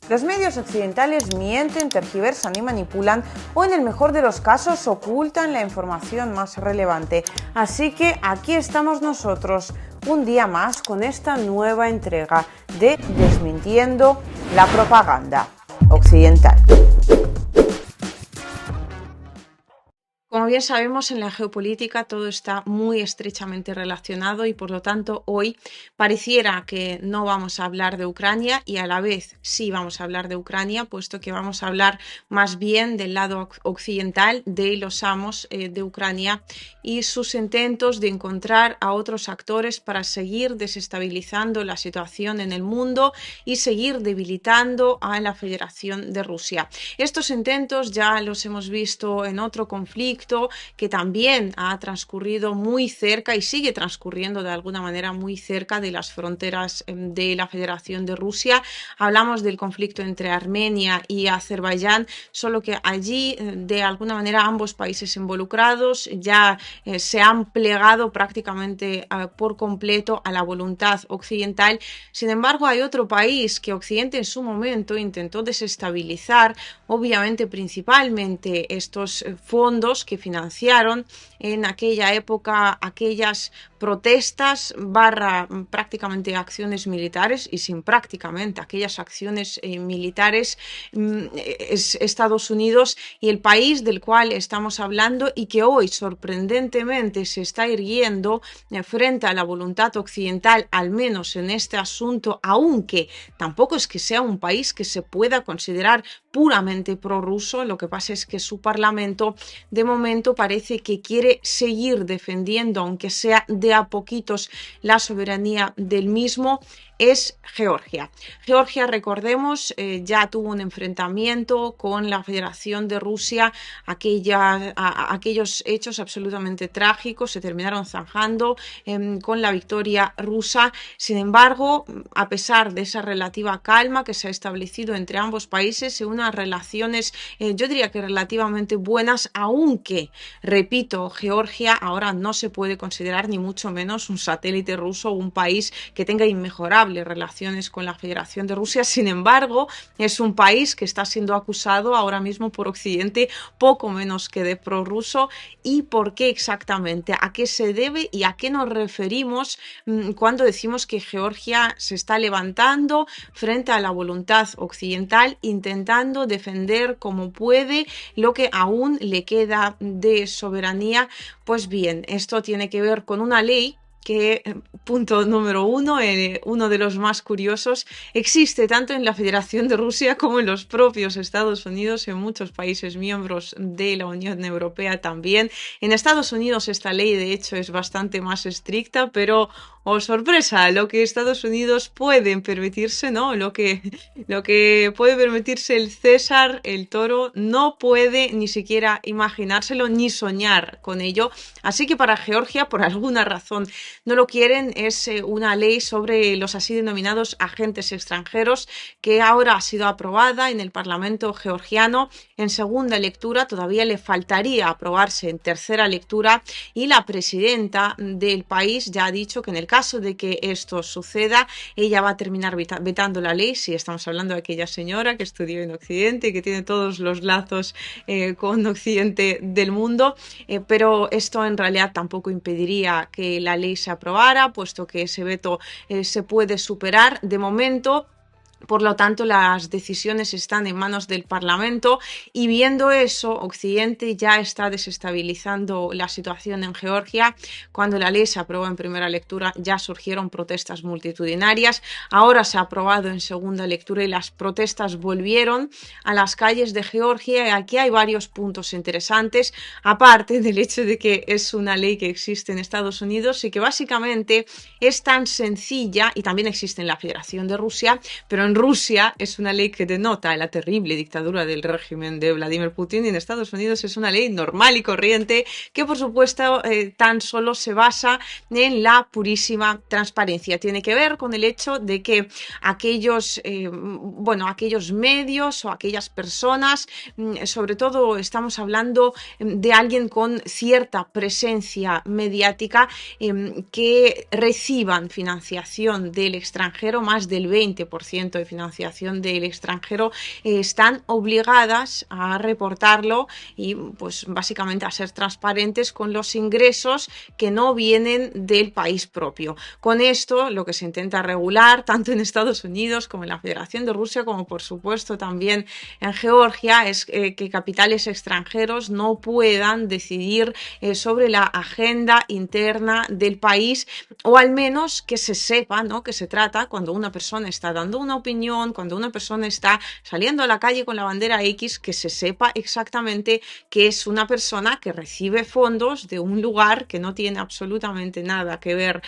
Los medios occidentales mienten, tergiversan y manipulan, o en el mejor de los casos ocultan la información más relevante. Así que aquí estamos nosotros, un día más, con esta nueva entrega de Desmintiendo la propaganda occidental. Como bien sabemos, en la geopolítica todo está muy estrechamente relacionado y por lo tanto hoy pareciera que no vamos a hablar de Ucrania y a la vez sí vamos a hablar de Ucrania, puesto que vamos a hablar más bien del lado occidental de los amos de Ucrania y sus intentos de encontrar a otros actores para seguir desestabilizando la situación en el mundo y seguir debilitando a la Federación de Rusia. Estos intentos ya los hemos visto en otro conflicto que también ha transcurrido muy cerca y sigue transcurriendo de alguna manera muy cerca de las fronteras de la Federación de Rusia. Hablamos del conflicto entre Armenia y Azerbaiyán, solo que allí de alguna manera ambos países involucrados ya se han plegado prácticamente por completo a la voluntad occidental. Sin embargo, hay otro país que Occidente en su momento intentó desestabilizar, obviamente principalmente estos fondos que financiaron en aquella época aquellas protestas prácticamente acciones militares y sin prácticamente aquellas acciones militares es Estados Unidos, y el país del cual estamos hablando y que hoy sorprendentemente se está irguiendo frente a la voluntad occidental, al menos en este asunto, aunque tampoco es que sea un país que se pueda considerar puramente prorruso. Lo que pasa es que su parlamento de momento parece que quiere seguir defendiendo, aunque sea de a poquitos, la soberanía del mismo. Es Georgia. Georgia, recordemos, ya tuvo un enfrentamiento con la Federación de Rusia, aquellos hechos absolutamente trágicos se terminaron zanjando con la victoria rusa. Sin embargo, a pesar de esa relativa calma que se ha establecido entre ambos países, unas relaciones, yo diría que relativamente buenas, aunque, repito, Georgia ahora no se puede considerar ni mucho menos un satélite ruso o un país que tenga inmejorables relaciones con la Federación de Rusia. Sin embargo, es un país que está siendo acusado ahora mismo por Occidente poco menos que de prorruso. ¿Y por qué exactamente? ¿A qué se debe y a qué nos referimos cuando decimos que Georgia se está levantando frente a la voluntad occidental, intentando defender como puede lo que aún le queda de soberanía? Pues bien, esto tiene que ver con una ley que, punto número uno, uno de los más curiosos, existe tanto en la Federación de Rusia como en los propios Estados Unidos, en muchos países miembros de la Unión Europea también. En Estados Unidos esta ley de hecho es bastante más estricta, pero oh sorpresa, lo que Estados Unidos pueden permitirse, ¿no? Lo que puede permitirse el César, el toro, no puede ni siquiera imaginárselo ni soñar con ello. Así que para Georgia, por alguna razón, no lo quieren. Es una ley sobre los así denominados agentes extranjeros que ahora ha sido aprobada en el Parlamento georgiano en segunda lectura. Todavía le faltaría aprobarse en tercera lectura y la presidenta del país ya ha dicho que en el caso de que esto suceda, ella va a terminar vetando la ley. Si estamos hablando de aquella señora que estudió en Occidente y que tiene todos los lazos con Occidente del mundo, pero esto en realidad tampoco impediría que la ley se aprobara, puesto que ese veto se puede superar de momento. Por lo tanto, las decisiones están en manos del Parlamento y viendo eso, Occidente ya está desestabilizando la situación en Georgia. Cuando la ley se aprobó en primera lectura ya surgieron protestas multitudinarias. Ahora se ha aprobado en segunda lectura y las protestas volvieron a las calles de Georgia. Y aquí hay varios puntos interesantes, aparte del hecho de que es una ley que existe en Estados Unidos y que básicamente es tan sencilla, y también existe en la Federación de Rusia, pero en Rusia es una ley que denota la terrible dictadura del régimen de Vladimir Putin, y en Estados Unidos es una ley normal y corriente que por supuesto tan solo se basa en la purísima transparencia. Tiene que ver con el hecho de que aquellos medios o aquellas personas, sobre todo estamos hablando de alguien con cierta presencia mediática, que reciban financiación del extranjero, más del 20% de financiación del extranjero, están obligadas a reportarlo y pues básicamente a ser transparentes con los ingresos que no vienen del país propio. Con esto lo que se intenta regular tanto en Estados Unidos como en la Federación de Rusia como por supuesto también en Georgia es que capitales extranjeros no puedan decidir sobre la agenda interna del país, o al menos que se sepa, ¿no?, que se trata cuando una persona está dando una opinión, cuando una persona está saliendo a la calle con la bandera X, que se sepa exactamente que es una persona que recibe fondos de un lugar que no tiene absolutamente nada que ver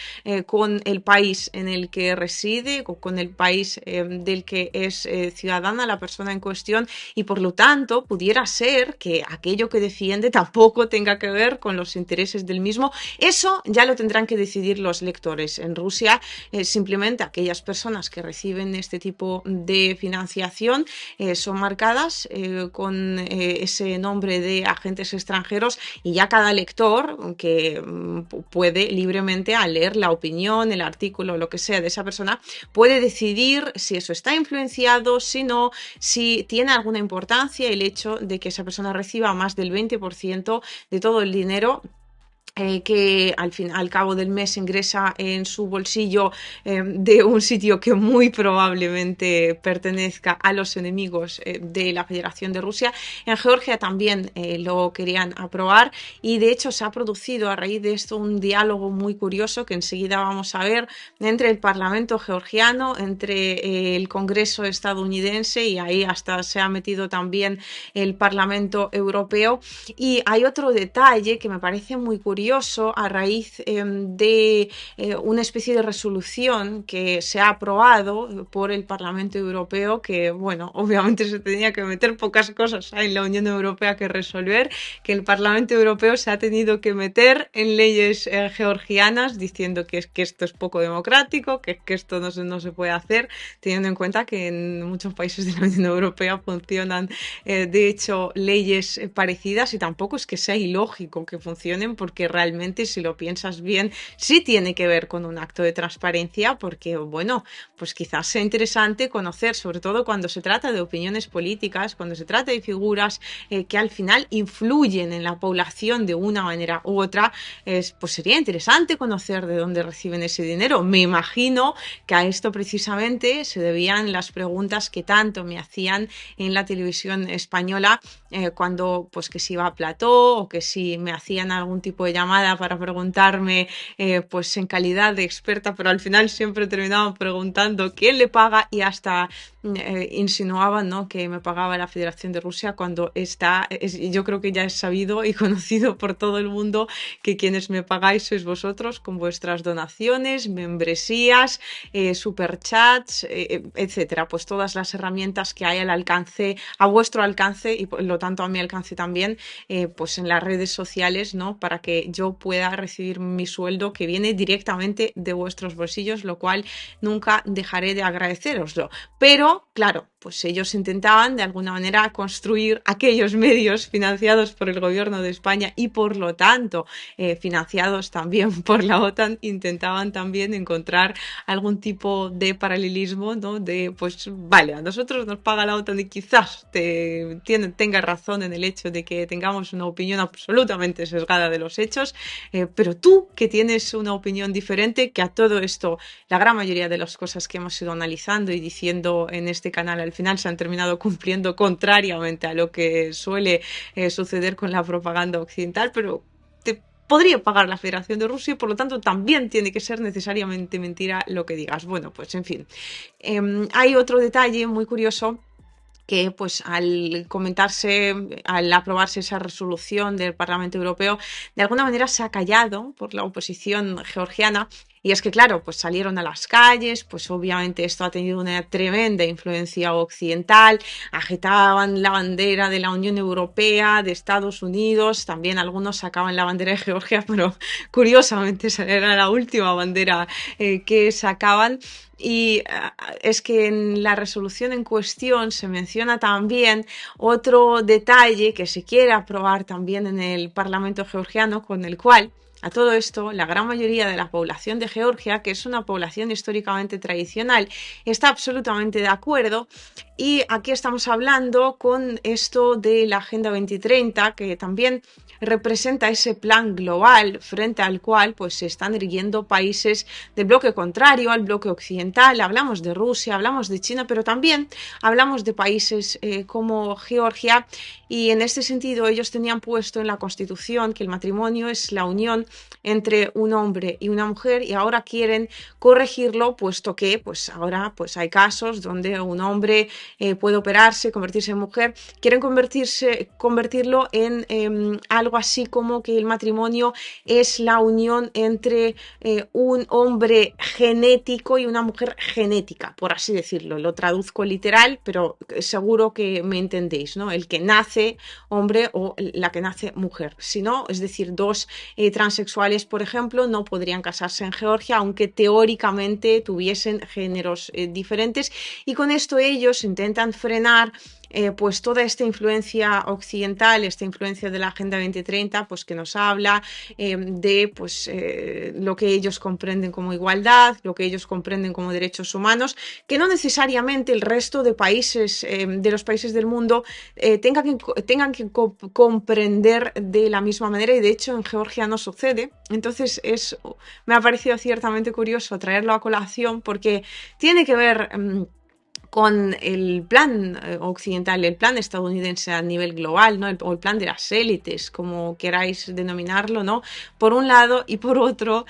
con el país en el que reside o con el país del que es ciudadana la persona en cuestión, y por lo tanto pudiera ser que aquello que defiende tampoco tenga que ver con los intereses del mismo. Eso ya lo tendrán que decidir los lectores. En Rusia simplemente aquellas personas que reciben este tipo de financiación son marcadas con ese nombre de agentes extranjeros, y ya cada lector que puede libremente, al leer la opinión, el artículo, lo que sea de esa persona, puede decidir si eso está influenciado, si no, si tiene alguna importancia el hecho de que esa persona reciba más del 20% de todo el dinero que al cabo del mes ingresa en su bolsillo de un sitio que muy probablemente pertenezca a los enemigos de la Federación de Rusia. En Georgia también lo querían aprobar, y de hecho se ha producido a raíz de esto un diálogo muy curioso que enseguida vamos a ver entre el Parlamento georgiano, entre el Congreso estadounidense, y ahí hasta se ha metido también el Parlamento Europeo. Y hay otro detalle que me parece muy curioso a raíz de una especie de resolución que se ha aprobado por el Parlamento Europeo, que bueno, obviamente se tenía que meter pocas cosas en la Unión Europea que resolver, que el Parlamento Europeo se ha tenido que meter en leyes georgianas diciendo que esto es poco democrático, que esto no se puede hacer, teniendo en cuenta que en muchos países de la Unión Europea funcionan de hecho leyes parecidas, y tampoco es que sea ilógico que funcionen, porque realmente, si lo piensas bien, sí tiene que ver con un acto de transparencia, porque bueno, pues quizás sea interesante conocer, sobre todo cuando se trata de opiniones políticas, cuando se trata de figuras que al final influyen en la población de una manera u otra, pues sería interesante conocer de dónde reciben ese dinero. Me imagino que a esto precisamente se debían las preguntas que tanto me hacían en la televisión española cuando pues que si iba a plató, o que si me hacían algún tipo de llamada para preguntarme pues en calidad de experta, pero al final siempre terminaban preguntando quién le paga, y hasta insinuaban, ¿no?, que me pagaba la Federación de Rusia, cuando yo creo que ya es sabido y conocido por todo el mundo que quienes me pagáis sois vosotros con vuestras donaciones, membresías, superchats, etcétera, pues todas las herramientas que hay al alcance, a vuestro alcance, y por lo tanto a mi alcance también, pues en las redes sociales, ¿no?, para que yo pueda recibir mi sueldo que viene directamente de vuestros bolsillos, lo cual nunca dejaré de agradecéroslo. Pero, claro, pues ellos intentaban de alguna manera construir aquellos medios financiados por el gobierno de España y por lo tanto financiados también por la OTAN, intentaban también encontrar algún tipo de paralelismo, ¿no?, de pues vale, a nosotros nos paga la OTAN y quizás tenga razón en el hecho de que tengamos una opinión absolutamente sesgada de los hechos, pero tú que tienes una opinión diferente, que a todo esto la gran mayoría de las cosas que hemos ido analizando y diciendo en este canal al final se han terminado cumpliendo contrariamente a lo que suele suceder con la propaganda occidental, pero te podría pagar la Federación de Rusia y por lo tanto también tiene que ser necesariamente mentira lo que digas. Bueno, pues en fin. Hay otro detalle muy curioso, que pues al aprobarse esa resolución del Parlamento Europeo, de alguna manera se ha callado por la oposición georgiana. Y es que, claro, pues salieron a las calles, pues obviamente esto ha tenido una tremenda influencia occidental, agitaban la bandera de la Unión Europea, de Estados Unidos, también algunos sacaban la bandera de Georgia, pero curiosamente esa era la última bandera que sacaban. Y es que en la resolución en cuestión se menciona también otro detalle que se quiere aprobar también en el Parlamento georgiano, con el cual A todo esto, la gran mayoría de la población de Georgia, que es una población históricamente tradicional, está absolutamente de acuerdo. Y aquí estamos hablando con esto de la Agenda 2030, que también representa ese plan global frente al cual pues, se están erigiendo países del bloque contrario al bloque occidental. Hablamos de Rusia, hablamos de China, pero también hablamos de países como Georgia, y en este sentido ellos tenían puesto en la Constitución que el matrimonio es la unión entre un hombre y una mujer, y ahora quieren corregirlo, puesto que pues ahora pues hay casos donde un hombre puede operarse, convertirse en mujer. Quieren convertirlo en algo así como que el matrimonio es la unión entre un hombre genético y una mujer genética, por así decirlo. Lo traduzco literal, pero seguro que me entendéis, ¿no? El que nace hombre o la que nace mujer. Si no, es decir, dos transexuales, por ejemplo, no podrían casarse en Georgia, aunque teóricamente tuviesen géneros diferentes, y con esto ellos intentan frenar pues toda esta influencia occidental, esta influencia de la Agenda 2030, pues que nos habla de pues, lo que ellos comprenden como igualdad, lo que ellos comprenden como derechos humanos, que no necesariamente el resto de países, de los países del mundo, tengan que comprender de la misma manera, y de hecho en Georgia no sucede. Entonces me ha parecido ciertamente curioso traerlo a colación porque tiene que ver con el plan occidental, el plan estadounidense a nivel global, ¿no? O el plan de las élites, como queráis denominarlo, ¿no? Por un lado, y por otro,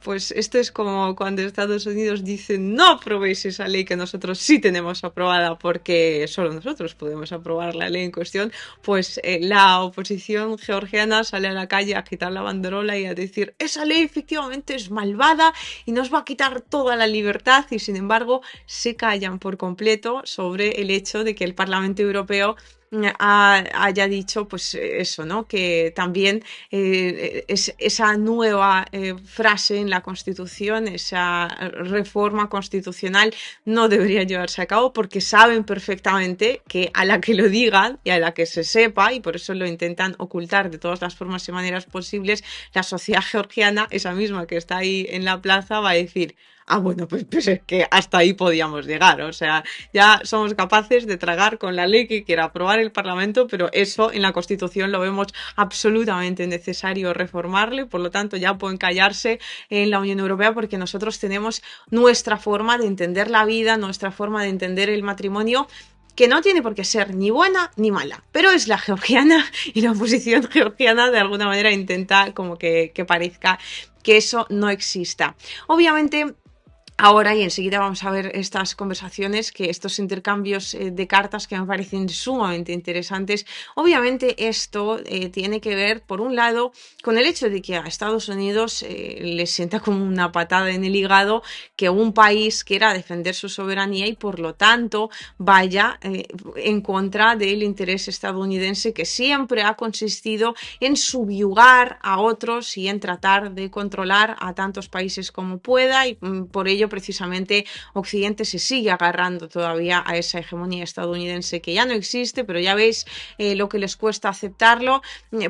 pues esto es como cuando Estados Unidos dice no aprobéis esa ley que nosotros sí tenemos aprobada porque solo nosotros podemos aprobar la ley en cuestión, pues la oposición georgiana sale a la calle a quitar la banderola y a decir esa ley efectivamente es malvada y nos va a quitar toda la libertad, y sin embargo se callan por completo sobre el hecho de que el Parlamento Europeo haya dicho pues eso, ¿no? Que también esa nueva frase en la Constitución, esa reforma constitucional no debería llevarse a cabo, porque saben perfectamente que a la que lo digan y a la que se sepa, y por eso lo intentan ocultar de todas las formas y maneras posibles, la sociedad georgiana, esa misma que está ahí en la plaza, va a decir bueno, pues es que hasta ahí podíamos llegar, o sea, ya somos capaces de tragar con la ley que quiera aprobar el Parlamento, pero eso en la Constitución lo vemos absolutamente necesario reformarle, por lo tanto ya pueden callarse en la Unión Europea, porque nosotros tenemos nuestra forma de entender la vida, nuestra forma de entender el matrimonio, que no tiene por qué ser ni buena ni mala, pero es la georgiana, y la oposición georgiana de alguna manera intenta como que parezca que eso no exista. Obviamente, ahora y enseguida vamos a ver estas conversaciones, estos intercambios de cartas que me parecen sumamente interesantes. Obviamente esto tiene que ver, por un lado, con el hecho de que a Estados Unidos le sienta como una patada en el hígado que un país quiera defender su soberanía y por lo tanto vaya en contra del interés estadounidense, que siempre ha consistido en subyugar a otros y en tratar de controlar a tantos países como pueda, y por ello precisamente Occidente se sigue agarrando todavía a esa hegemonía estadounidense que ya no existe, pero ya veis lo que les cuesta aceptarlo.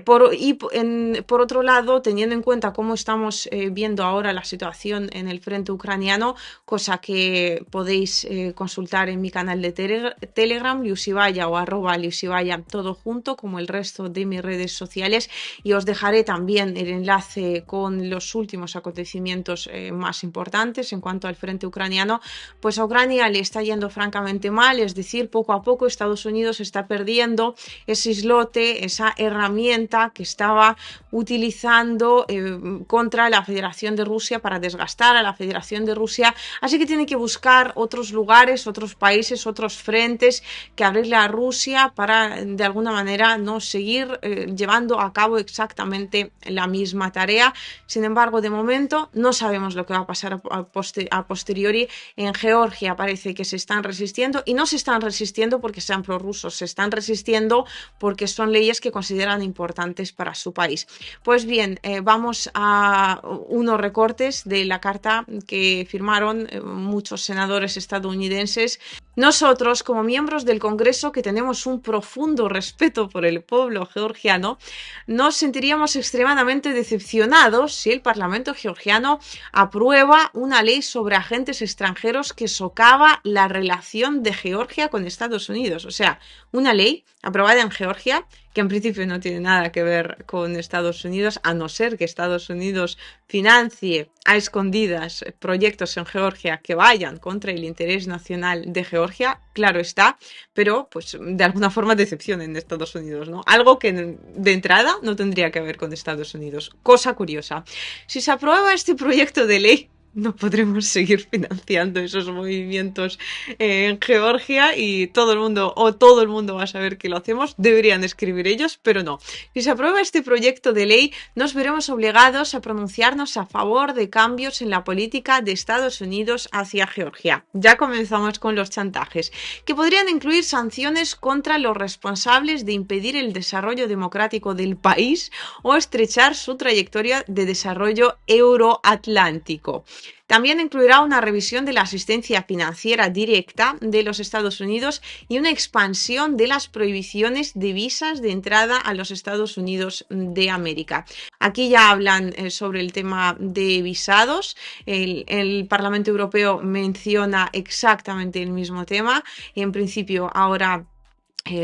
Por otro lado, teniendo en cuenta cómo estamos viendo ahora la situación en el frente ucraniano, cosa que podéis consultar en mi canal de Telegram, Liusibaya o @Liusibaya, todo junto, como el resto de mis redes sociales, y os dejaré también el enlace con los últimos acontecimientos más importantes en cuanto al frente ucraniano. Pues a Ucrania le está yendo francamente mal, es decir, poco a poco Estados Unidos está perdiendo ese islote, esa herramienta que estaba utilizando contra la Federación de Rusia para desgastar a la Federación de Rusia, así que tiene que buscar otros lugares, otros países, otros frentes que abrirle a Rusia para de alguna manera no seguir llevando a cabo exactamente la misma tarea. Sin embargo, de momento no sabemos lo que va a pasar a posteriori en Georgia parece que se están resistiendo, y no se están resistiendo porque sean prorrusos, se están resistiendo porque son leyes que consideran importantes para su país. Pues bien, vamos a unos recortes de la carta que firmaron muchos senadores estadounidenses. Nosotros, como miembros del Congreso, que tenemos un profundo respeto por el pueblo georgiano, nos sentiríamos extremadamente decepcionados si el Parlamento georgiano aprueba una ley sobre agentes extranjeros que socava la relación de Georgia con Estados Unidos. O sea, una ley aprobada en Georgia que en principio no tiene nada que ver con Estados Unidos, a no ser que Estados Unidos financie a escondidas proyectos en Georgia que vayan contra el interés nacional de Georgia, claro está, pero pues de alguna forma decepcionen de Estados Unidos, ¿no? Algo que de entrada no tendría que ver con Estados Unidos. Cosa curiosa. Si se aprueba este proyecto de ley, no podremos seguir financiando esos movimientos en Georgia y todo el mundo va a saber que lo hacemos. Deberían escribir ellos, pero no. Si se aprueba este proyecto de ley, nos veremos obligados a pronunciarnos a favor de cambios en la política de Estados Unidos hacia Georgia. Ya comenzamos con los chantajes, que podrían incluir sanciones contra los responsables de impedir el desarrollo democrático del país o estrechar su trayectoria de desarrollo euroatlántico. También incluirá una revisión de la asistencia financiera directa de los Estados Unidos y una expansión de las prohibiciones de visas de entrada a los Estados Unidos de América. Aquí ya hablan sobre el tema de visados. El Parlamento Europeo menciona exactamente el mismo tema. En principio, ahora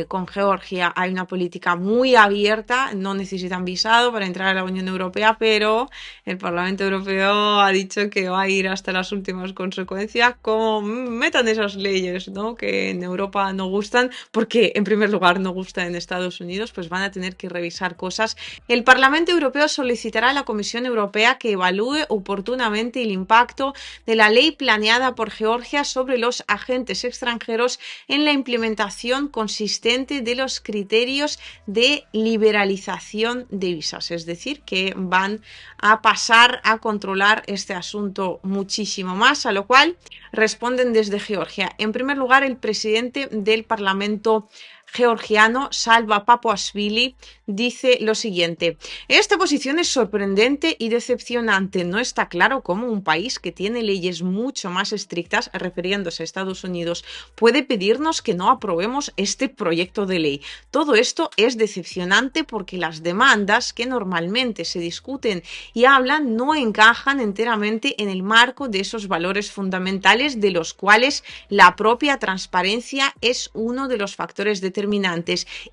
con Georgia hay una política muy abierta, no necesitan visado para entrar a la Unión Europea, pero el Parlamento Europeo ha dicho que va a ir hasta las últimas consecuencias, como metan esas leyes, ¿no?, que en Europa no gustan, porque en primer lugar no gustan en Estados Unidos, pues van a tener que revisar cosas. El Parlamento Europeo solicitará a la Comisión Europea que evalúe oportunamente el impacto de la ley planeada por Georgia sobre los agentes extranjeros en la implementación consistente de los criterios de liberalización de visas, es decir, que van a pasar a controlar este asunto muchísimo más, a lo cual responden desde Georgia. En primer lugar, el presidente del Parlamento georgiano, Salva Papuashvili, dice lo siguiente: esta posición es sorprendente y decepcionante. No está claro cómo un país que tiene leyes mucho más estrictas, refiriéndose a Estados Unidos, puede pedirnos que no aprobemos este proyecto de ley. Todo esto es decepcionante porque las demandas que normalmente se discuten y hablan no encajan enteramente en el marco de esos valores fundamentales de los cuales la propia transparencia es uno de los factores determinantes,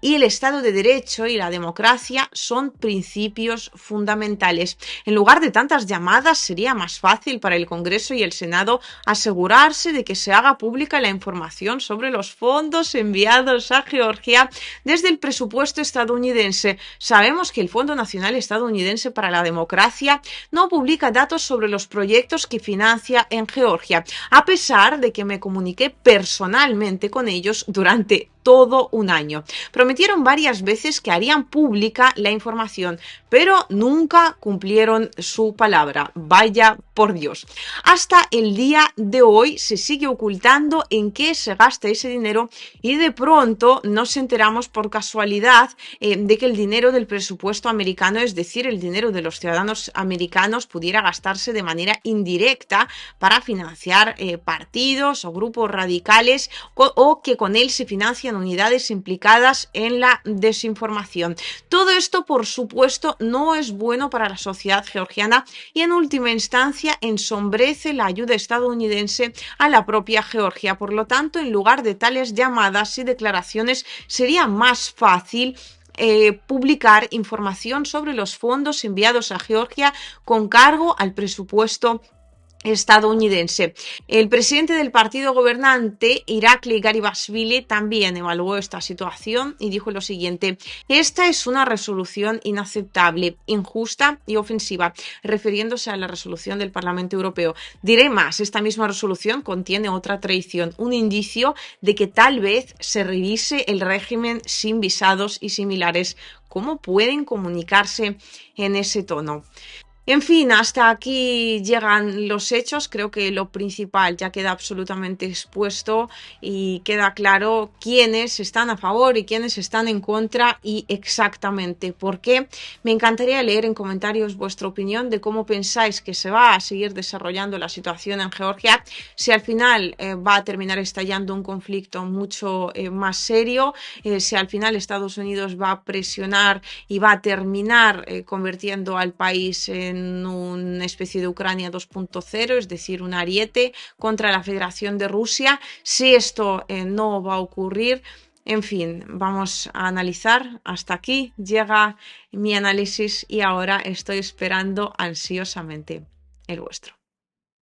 y el Estado de Derecho y la democracia son principios fundamentales. En lugar de tantas llamadas, sería más fácil para el Congreso y el Senado asegurarse de que se haga pública la información sobre los fondos enviados a Georgia desde el presupuesto estadounidense. Sabemos que el Fondo Nacional Estadounidense para la Democracia no publica datos sobre los proyectos que financia en Georgia, a pesar de que me comuniqué personalmente con ellos durante todo un año. Prometieron varias veces que harían pública la información, pero nunca cumplieron su palabra. Vaya por Dios. Hasta el día de hoy se sigue ocultando en qué se gasta ese dinero, y de pronto nos enteramos por casualidad de que el dinero del presupuesto americano, es decir, el dinero de los ciudadanos americanos, pudiera gastarse de manera indirecta para financiar partidos o grupos radicales, o que con él se financian unidades implicadas en la desinformación. Todo esto, por supuesto, no es bueno para la sociedad georgiana y en última instancia ensombrece la ayuda estadounidense a la propia Georgia. Por lo tanto, en lugar de tales llamadas y declaraciones, sería más fácil publicar información sobre los fondos enviados a Georgia con cargo al presupuesto estadounidense. El presidente del partido gobernante, Irakli Garibashvili, también evaluó esta situación y dijo lo siguiente: esta es una resolución inaceptable, injusta y ofensiva, refiriéndose a la resolución del Parlamento Europeo. Diré más, esta misma resolución contiene otra traición, un indicio de que tal vez se revise el régimen sin visados y similares. ¿Cómo pueden comunicarse en ese tono? En fin, hasta aquí llegan los hechos. Creo que lo principal ya queda absolutamente expuesto y queda claro quiénes están a favor y quiénes están en contra y exactamente por qué. Me encantaría leer en comentarios vuestra opinión de cómo pensáis que se va a seguir desarrollando la situación en Georgia, si al final va a terminar estallando un conflicto mucho más serio, si al final Estados Unidos va a presionar y va a terminar convirtiendo al país en una especie de Ucrania 2.0, es decir, un ariete contra la Federación de Rusia. Si esto no va a ocurrir, en fin, vamos a analizar. Hasta aquí llega mi análisis y ahora estoy esperando ansiosamente el vuestro.